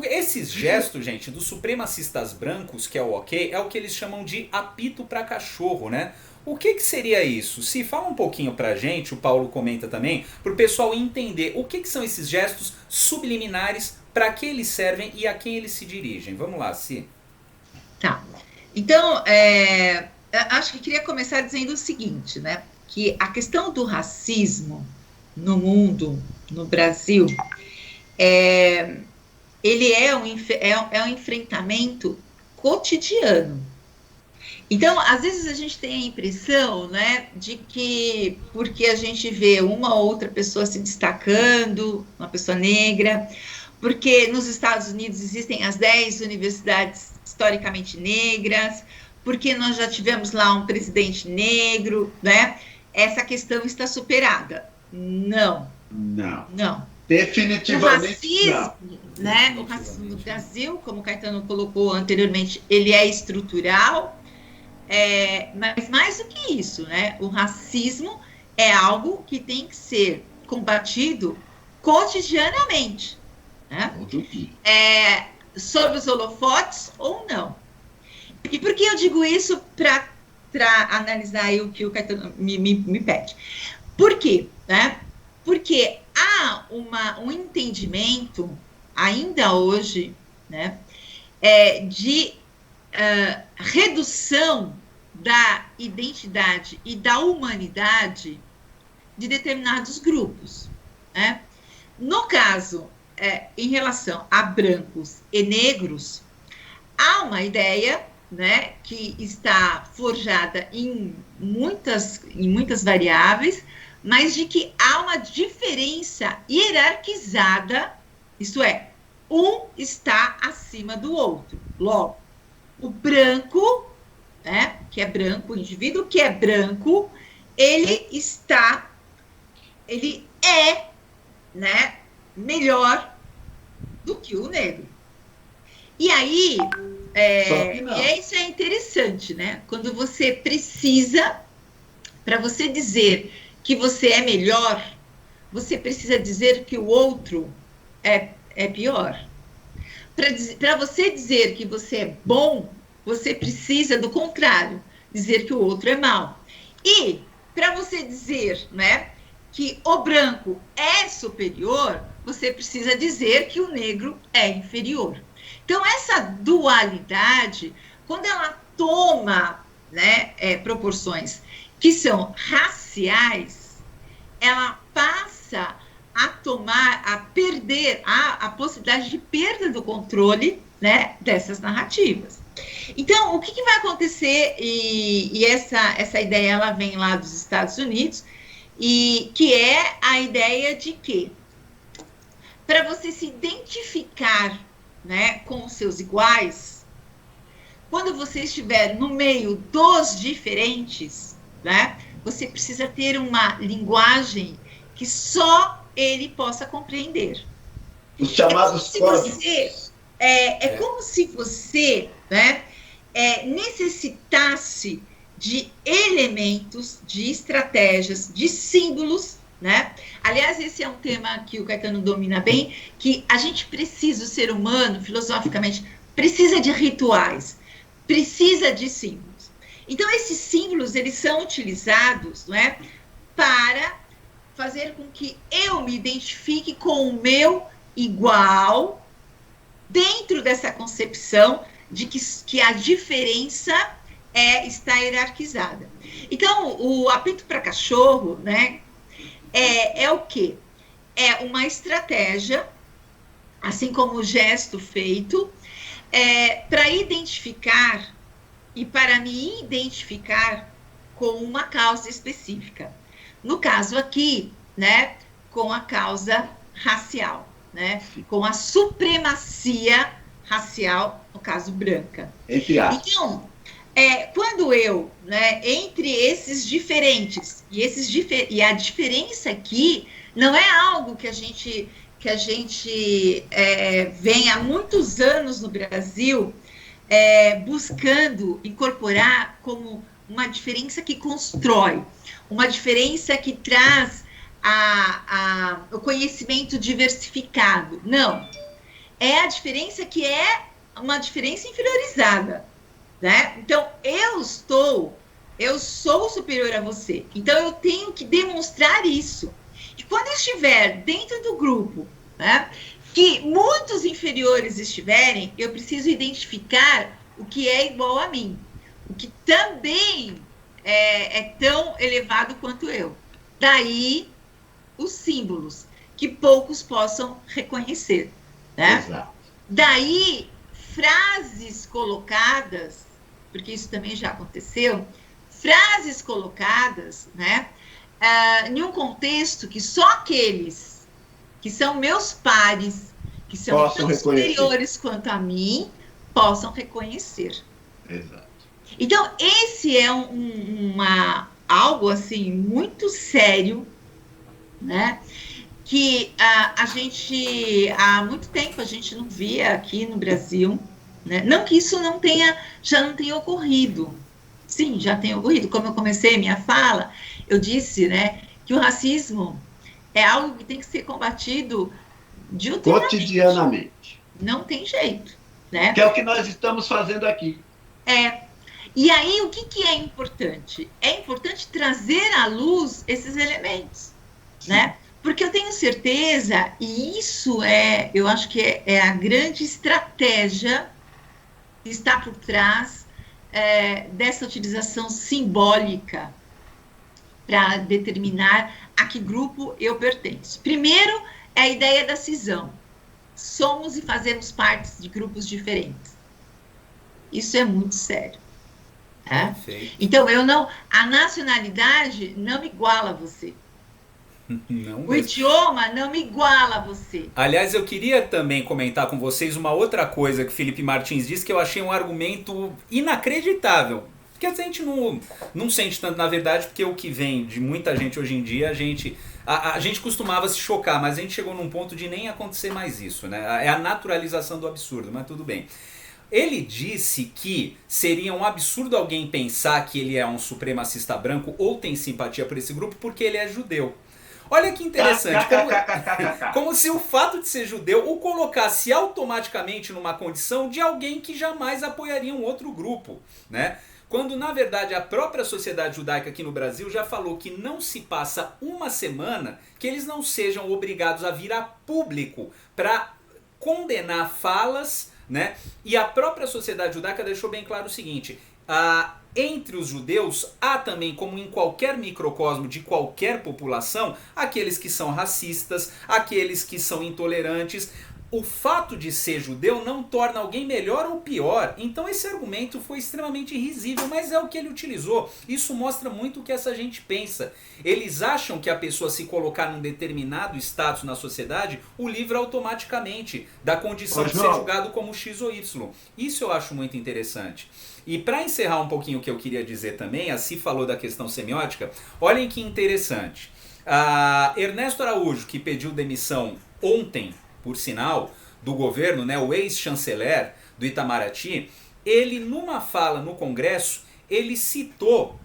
Esses gestos, gente, dos supremacistas brancos, que é o ok, é o que eles chamam de apito para cachorro, né? O que seria isso? Se fala um pouquinho pra gente, o Paulo comenta também, pro pessoal entender o que são esses gestos subliminares, para que eles servem e a quem eles se dirigem. Vamos lá, Si. Tá. Então, acho que queria começar dizendo o seguinte, né? Que a questão do racismo no mundo, no Brasil, ele é um enfrentamento cotidiano. Então, às vezes a gente tem a impressão, né, de que porque a gente vê uma ou outra pessoa se destacando, uma pessoa negra, porque nos Estados Unidos existem as 10 universidades historicamente negras, porque nós já tivemos lá um presidente negro, né? Essa questão está superada. Não. Definitivamente o racismo, não. Né? O racismo no Brasil, como o Caetano colocou anteriormente, ele é estrutural. Mas mais do que isso, né? O racismo é algo que tem que ser combatido cotidianamente, né? Sob os holofotes ou não. E por que eu digo isso para analisar aí o que o Caetano me pede? Por quê? Né? Porque há um entendimento, ainda hoje, né, de redução da identidade e da humanidade de determinados grupos, né? No caso, em relação a brancos e negros, há uma ideia, né, que está forjada em muitas variáveis, mas de que há uma diferença hierarquizada, isto é, um está acima do outro. Logo, o branco, né, que é branco, o indivíduo que é branco, ele é, né, melhor do que o negro. E aí, isso é interessante, né? Quando você precisa, para você dizer que você é melhor, você precisa dizer que o outro é pior. Para você dizer que você é bom, você precisa, do contrário, dizer que o outro é mau. E para você dizer, né, que o branco é superior, você precisa dizer que o negro é inferior. Então, essa dualidade, quando ela toma, né, proporções que são raciais, ela passa a tomar, a perder, a possibilidade de perda do controle, né, dessas narrativas. Então, o que vai acontecer, e essa ideia ela vem lá dos Estados Unidos, e que é a ideia de que, para você se identificar, né, com os seus iguais, quando você estiver no meio dos diferentes, né, você precisa ter uma linguagem que só ele possa compreender. Os chamados códigos. Como se você, né, necessitasse de elementos, de estratégias, de símbolos, né? Aliás, esse é um tema que o Caetano domina bem, que a gente precisa, o ser humano, filosoficamente, precisa de rituais, precisa de símbolos. Então, esses símbolos, eles são utilizados, não é, para fazer com que eu me identifique com o meu igual, dentro dessa concepção de que a diferença está hierarquizada. Então, o apito para cachorro, né, é o quê? É uma estratégia, assim como o gesto feito, para identificar e para me identificar com uma causa específica. No caso aqui, né, com a causa racial, né, com a supremacia racial, no caso branca. Então, quando eu, né, entre esses diferentes, e a diferença aqui não é algo que a gente vem há muitos anos no Brasil buscando incorporar como uma diferença que constrói, uma diferença que traz o conhecimento diversificado. Não. É a diferença que é uma diferença inferiorizada, né? Então, eu sou superior a você. Então, eu tenho que demonstrar isso. E quando eu estiver dentro do grupo, né, que muitos inferiores estiverem, eu preciso identificar o que é igual a mim, o que também é tão elevado quanto eu. Daí, os símbolos, que poucos possam reconhecer, né? Exato. Daí, frases colocadas, porque isso também já aconteceu, frases colocadas, né, em um contexto que só aqueles que são meus pares, que são tão superiores quanto a mim, possam reconhecer. Exato. Então, esse é algo assim muito sério, né? Que a gente, há muito tempo, a gente não via aqui no Brasil, né? Não que isso já não tenha ocorrido. Sim, já tem ocorrido. Como eu comecei minha fala, eu disse, né, que o racismo é algo que tem que ser combatido cotidianamente. Não tem jeito, né? Que é o que nós estamos fazendo aqui. E aí, o que é importante? É importante trazer à luz esses elementos, né? Porque eu tenho certeza, e isso eu acho que é a grande estratégia que está por trás dessa utilização simbólica para determinar a que grupo eu pertenço. Primeiro, é a ideia da cisão. Somos e fazemos parte de grupos diferentes. Isso é muito sério. Tá? Então, a nacionalidade não me iguala a você. Não, o idioma não me iguala a você. Aliás, eu queria também comentar com vocês uma outra coisa que Felipe Martins disse, que eu achei um argumento inacreditável. Porque a gente não sente tanto, na verdade, porque o que vem de muita gente hoje em dia, a gente costumava se chocar, mas a gente chegou num ponto de nem acontecer mais isso, né? É a naturalização do absurdo, mas tudo bem. Ele disse que seria um absurdo alguém pensar que ele é um supremacista branco ou tem simpatia por esse grupo porque ele é judeu. Olha que interessante, como se o fato de ser judeu o colocasse automaticamente numa condição de alguém que jamais apoiaria um outro grupo, né? Quando, na verdade, a própria sociedade judaica aqui no Brasil já falou que não se passa uma semana que eles não sejam obrigados a vir a público para condenar falas, né? E a própria sociedade judaica deixou bem claro o seguinte: entre os judeus há também, como em qualquer microcosmo de qualquer população, aqueles que são racistas, aqueles que são intolerantes. O fato de ser judeu não torna alguém melhor ou pior. Então esse argumento foi extremamente risível, mas é o que ele utilizou. Isso mostra muito o que essa gente pensa. Eles acham que a pessoa, se colocar num determinado status na sociedade, o livra automaticamente da condição de ser julgado como X ou Y. Isso eu acho muito interessante. E para encerrar um pouquinho o que eu queria dizer também, a Si falou da questão semiótica, olhem que interessante. Ernesto Araújo, que pediu demissão ontem, por sinal, do governo, né, o ex-chanceler do Itamaraty, ele numa fala no Congresso, ele citou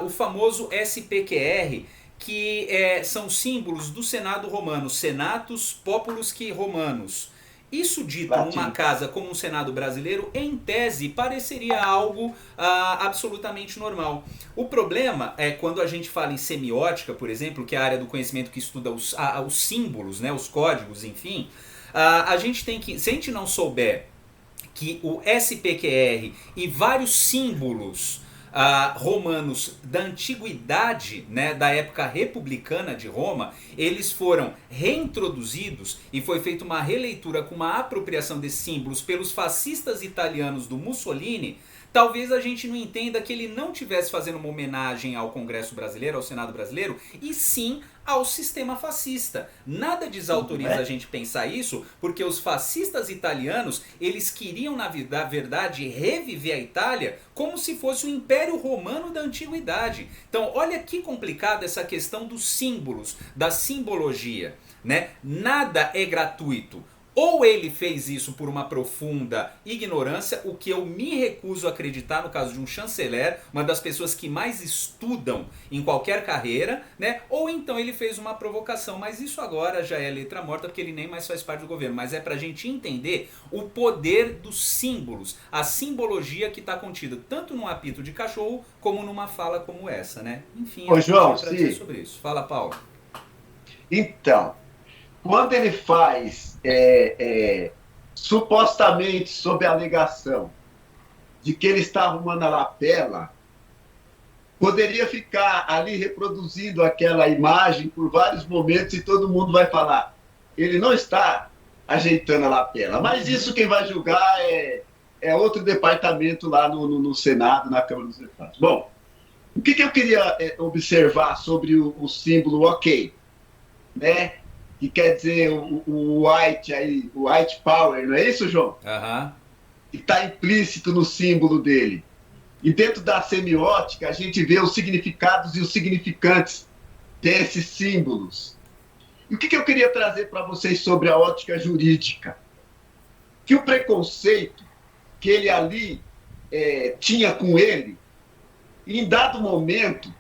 o famoso SPQR, que são símbolos do Senado romano, Senatus Populus que Romanus. Isso dito numa casa como um Senado brasileiro, em tese, pareceria algo absolutamente normal. O problema é quando a gente fala em semiótica, por exemplo, que é a área do conhecimento que estuda os símbolos, né, os códigos, enfim, a gente tem que, se a gente não souber que o SPQR e vários símbolos romanos da antiguidade, né, da época republicana de Roma, eles foram reintroduzidos e foi feita uma releitura com uma apropriação desses símbolos pelos fascistas italianos do Mussolini. Talvez a gente não entenda que ele não estivesse fazendo uma homenagem ao Congresso brasileiro, ao Senado brasileiro, e sim ao sistema fascista. Nada desautoriza a gente pensar isso, porque os fascistas italianos, eles queriam, na verdade, reviver a Itália como se fosse o Império Romano da Antiguidade. Então, olha que complicada essa questão dos símbolos, da simbologia, né? Nada é gratuito. Ou ele fez isso por uma profunda ignorância, o que eu me recuso a acreditar no caso de um chanceler, uma das pessoas que mais estudam em qualquer carreira, né? Ou então ele fez uma provocação, mas isso agora já é letra morta, porque ele nem mais faz parte do governo. Mas é pra gente entender o poder dos símbolos, a simbologia que está contida tanto num apito de cachorro, como numa fala como essa, né? Enfim, Ô, João, pra dizer sobre isso. Fala, Paulo. Então, quando ele faz supostamente sob a alegação de que ele está arrumando a lapela, poderia ficar ali reproduzindo aquela imagem por vários momentos e todo mundo vai falar, ele não está ajeitando a lapela. Mas isso quem vai julgar é outro departamento lá no Senado, na Câmara dos Deputados. Bom, o que eu queria observar sobre o símbolo OK, né? Que quer dizer o white aí, o white power, não é isso, João? Aham. Que está implícito no símbolo dele. E dentro da semiótica, a gente vê os significados e os significantes desses símbolos. E o que eu queria trazer para vocês sobre a ótica jurídica? Que o preconceito que ele ali tinha com ele, em dado momento,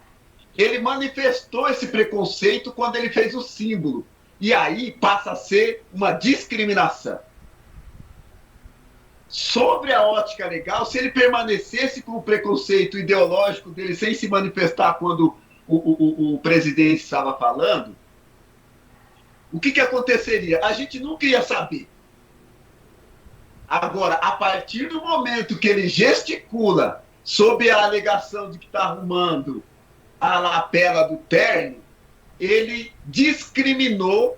ele manifestou esse preconceito quando ele fez o símbolo. E aí passa a ser uma discriminação. Sobre a ótica legal, se ele permanecesse com o preconceito ideológico dele sem se manifestar quando o presidente estava falando, o que aconteceria? A gente nunca ia saber. Agora, a partir do momento que ele gesticula sob a alegação de que está arrumando a lapela do terno, ele discriminou,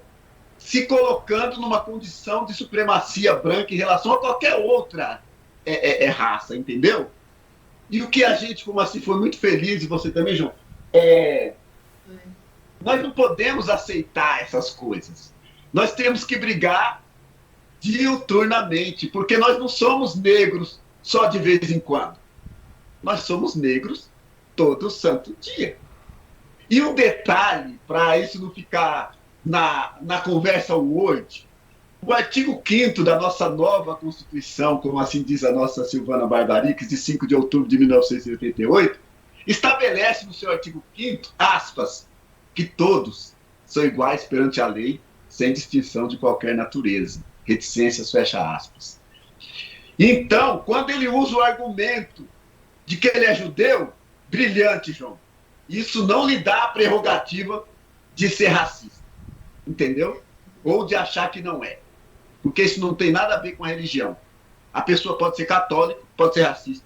se colocando numa condição de supremacia branca em relação a qualquer outra raça, entendeu? E o que a gente, como assim, foi muito feliz, e você também, João, nós não podemos aceitar essas coisas. Nós temos que brigar diuturnamente, porque nós não somos negros só de vez em quando. Nós somos negros todo santo dia. E um detalhe, para isso não ficar na conversa Word, o artigo 5º da nossa nova Constituição, como assim diz a nossa Silvana Barbariques, de 5 de outubro de 1988, estabelece no seu artigo 5º, aspas, que todos são iguais perante a lei, sem distinção de qualquer natureza. Reticências, fecha aspas. Então, quando ele usa o argumento de que ele é judeu, brilhante, João. Isso não lhe dá a prerrogativa de ser racista, entendeu? Ou de achar que não é. Porque isso não tem nada a ver com a religião. A pessoa pode ser católica, pode ser racista,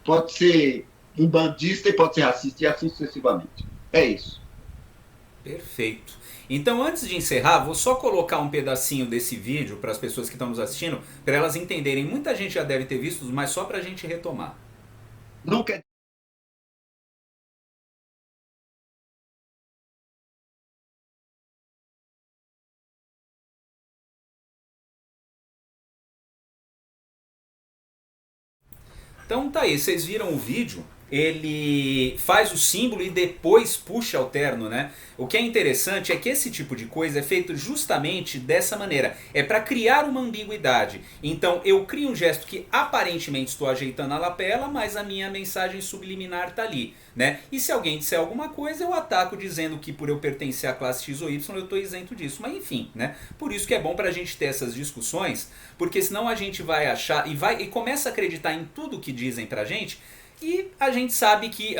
pode ser umbandista e pode ser racista, e assim sucessivamente. É isso. Perfeito. Então, antes de encerrar, vou só colocar um pedacinho desse vídeo para as pessoas que estão nos assistindo, para elas entenderem. Muita gente já deve ter visto, mas só para a gente retomar. Não quer Então tá aí, vocês viram o vídeo, ele faz o símbolo e depois puxa o terno, né? O que é interessante é que esse tipo de coisa é feito justamente dessa maneira. É para criar uma ambiguidade. Então eu crio um gesto que aparentemente estou ajeitando a lapela, mas a minha mensagem subliminar tá ali, né? E se alguém disser alguma coisa, eu ataco dizendo que por eu pertencer à classe X ou Y eu estou isento disso. Mas enfim, né? Por isso que é bom pra gente ter essas discussões, porque senão a gente vai achar e começa a acreditar em tudo que dizem pra gente. E a gente sabe que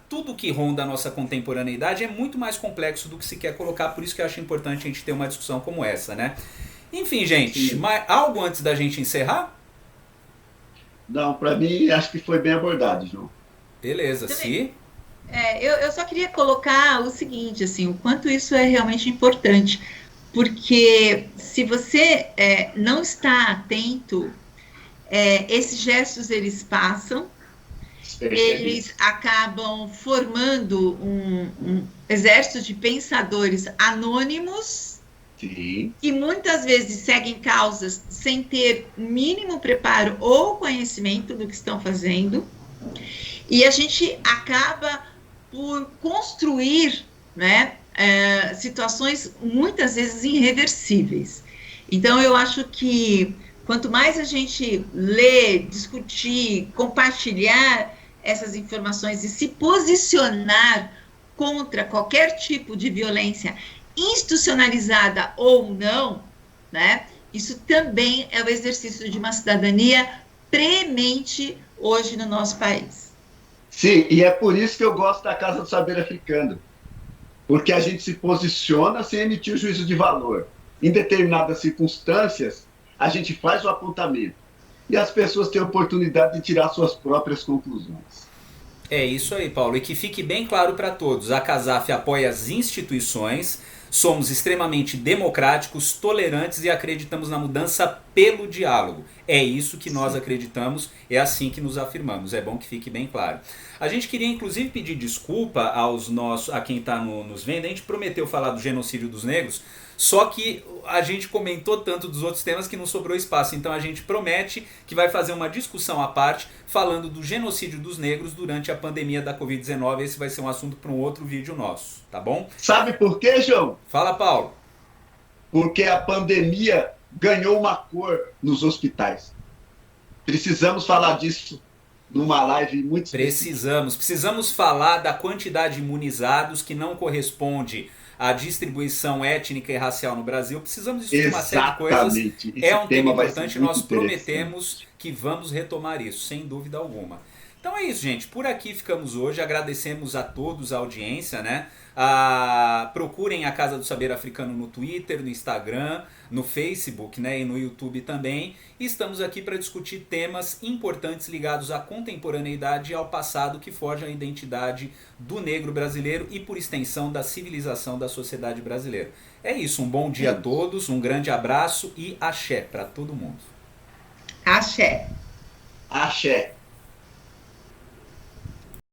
tudo que ronda a nossa contemporaneidade é muito mais complexo do que se quer colocar, por isso que eu acho importante a gente ter uma discussão como essa, né? Enfim, gente, algo antes da gente encerrar? Não, para mim, acho que foi bem abordado, João. Beleza, se... eu só queria colocar o seguinte, assim, o quanto isso é realmente importante, porque se você não está atento, esses gestos, eles passam, eles acabam formando um exército de pensadores anônimos. Sim. Que muitas vezes seguem causas sem ter mínimo preparo ou conhecimento do que estão fazendo, e a gente acaba por construir, né, situações muitas vezes irreversíveis. Então eu acho que quanto mais a gente ler, discutir, compartilhar essas informações e se posicionar contra qualquer tipo de violência institucionalizada ou não, né? Isso também é o exercício de uma cidadania premente hoje no nosso país. Sim, e é por isso que eu gosto da Casa do Saber Africano, porque a gente se posiciona sem emitir o juízo de valor. Em determinadas circunstâncias, a gente faz o apontamento e as pessoas têm a oportunidade de tirar suas próprias conclusões. É isso aí, Paulo. E que fique bem claro para todos, a CASAF apoia as instituições, somos extremamente democráticos, tolerantes e acreditamos na mudança pelo diálogo. É isso que nós acreditamos, é assim que nos afirmamos. É bom que fique bem claro. A gente queria inclusive pedir desculpa a quem está nos vendo. A gente prometeu falar do genocídio dos negros, só que a gente comentou tanto dos outros temas que não sobrou espaço. Então a gente promete que vai fazer uma discussão à parte falando do genocídio dos negros durante a pandemia da Covid-19. Esse vai ser um assunto para um outro vídeo nosso, tá bom? Sabe por quê, João? Fala, Paulo. Porque a pandemia ganhou uma cor nos hospitais. Precisamos falar disso numa live muito específica. Precisamos falar da quantidade de imunizados que não corresponde à distribuição étnica e racial no Brasil. Precisamos discutir uma série de coisas. É um tema importante, nós prometemos que vamos retomar isso, sem dúvida alguma. Então é isso, gente. Por aqui ficamos hoje. Agradecemos a todos a audiência, né? Procurem a Casa do Saber Africano no Twitter, no Instagram, no Facebook, né? E no YouTube também. E estamos aqui para discutir temas importantes ligados à contemporaneidade e ao passado que forjam a identidade do negro brasileiro e, por extensão, da civilização da sociedade brasileira. É isso. Um bom dia a todos, um grande abraço e axé para todo mundo. Axé. Axé.